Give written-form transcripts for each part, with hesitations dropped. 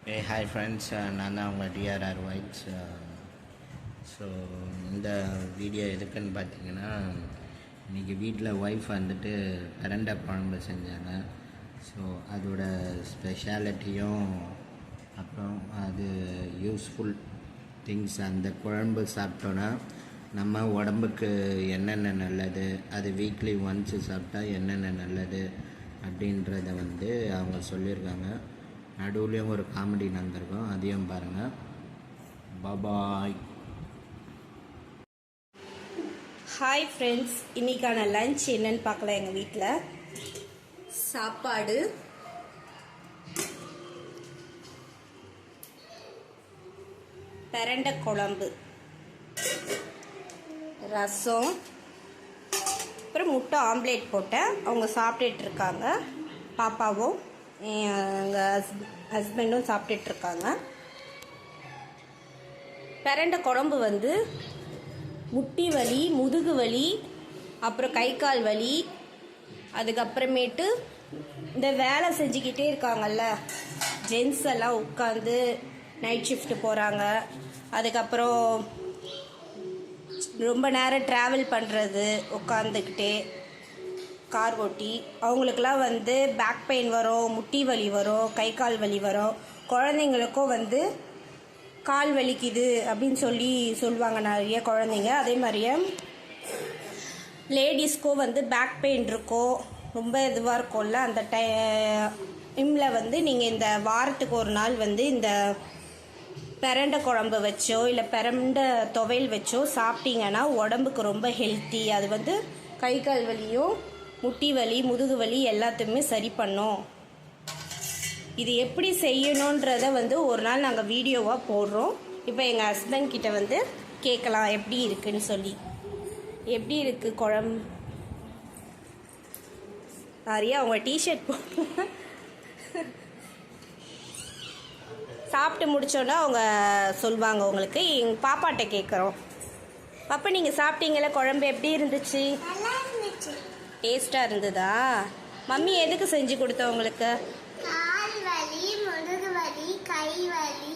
Hi friends, நான் தான் உங்கள் டிஆர்ஆர் ஒயிட்ஸ். ஸோ இந்த வீடியோ எதுக்குன்னு பார்த்தீங்கன்னா, இன்றைக்கி வீட்டில் ஒய்ஃப் வந்துட்டு பிரண்டை குழம்பு செஞ்சாங்க. ஸோ அதோட ஸ்பெஷாலிட்டியும் அப்புறம் அது யூஸ்ஃபுல் திங்ஸ், அந்த குழம்பு சாப்பிட்டோன்னா நம்ம உடம்புக்கு என்னென்ன நல்லது, அது வீக்லி ஒன்ஸு சாப்பிட்டா என்னென்ன நல்லது அப்படின்றத வந்து அவங்க சொல்லியிருக்காங்க. நடுவுலேயும் ஒரு காமெடி நடந்திருக்கும், அதையும் பாருங்கள். பாய். ஹாய் ஃப்ரெண்ட்ஸ், இன்றைக்கான லஞ்ச் என்னன்னு பார்க்கலாம். எங்கள் வீட்டில் சாப்பாடு, பிரண்டை குழம்பு, ரசம், அப்புறம் முட்டை ஆம்லேட் போட்டேன். அவங்க சாப்பிட்டுட்டு இருக்காங்க. பாப்பாவும் எங்கள் ஹஸ்பண்டும் சாப்பிட்டுட்ருக்காங்க. பிரண்டை குழம்பு வந்து முட்டி வலி, முதுகு வலி, அப்புறம் கை கால் வலி, அதுக்கப்புறமேட்டு இந்த வேலை செஞ்சுக்கிட்டே இருக்காங்கல்ல ஜென்ஸ் எல்லாம், உட்காந்து நைட் ஷிஃப்ட் போகிறாங்க, அதுக்கப்புறம் ரொம்ப நேரம் ட்ராவல் பண்ணுறது உட்காந்துக்கிட்டே கார் ஓட்டி, அவங்களுக்கெல்லாம் வந்து பேக் பெயின் வரும், முட்டி வலி வரும், கை கால் வலி வரும். குழந்தைங்களுக்கும் வந்து கால் வலிக்குது அப்படின்னு சொல்லுவாங்க நிறைய குழந்தைங்க. அதே மாதிரியே லேடிஸ்க்கும் வந்து பேக் பெயின் இருக்கும், ரொம்ப இதுவாக இருக்கும்ல. அந்த டைமில் வந்து நீங்கள் இந்த வாரத்துக்கு ஒரு நாள் வந்து இந்த பிரண்டை குழம்பு வச்சோ இல்லை பிரண்டை துவையல் வச்சோ சாப்பிட்டீங்கன்னா உடம்புக்கு ரொம்ப ஹெல்த்தி. அது வந்து கை கால் வலியும் முட்டி வலி, முதுகு வலி எல்லாத்தையுமே சரி பண்ணும். இது எப்படி செய்யணுன்றத வந்து ஒரு நாள் நாங்கள் வீடியோவாக போடுறோம். இப்போ எங்கள் ஹஸ்பண்ட் கிட்ட வந்து கேட்கலாம் எப்படி இருக்குன்னு சொல்லி. எப்படி இருக்குது குழம்பு? நிறையா அவங்க டிஷர்ட் போட்டு சாப்பிட்டு முடிச்சோன்னா அவங்க சொல்லுவாங்க உங்களுக்கு. எங்கள் பாப்பாட்ட கேட்குறோம். பாப்பா, நீங்கள் சாப்பிட்டீங்களா? குழம்பு எப்படி இருந்துச்சு? டேஸ்ட்டாக இருந்ததா? மம்மி எதுக்கு செஞ்சு கொடுத்த உங்களுக்கு? கால் வலி, முதுகு வலி, கை வலி,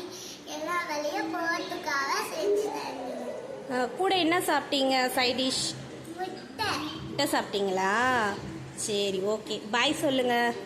எல்லா வலியும் போறதுக்காக செஞ்சு. கூட என்ன சாப்பிட்டீங்க? சைட் டிஷ் முட்டை சாப்பிட்டீங்களா? சரி, ஓகே, பாய் சொல்லுங்கள்.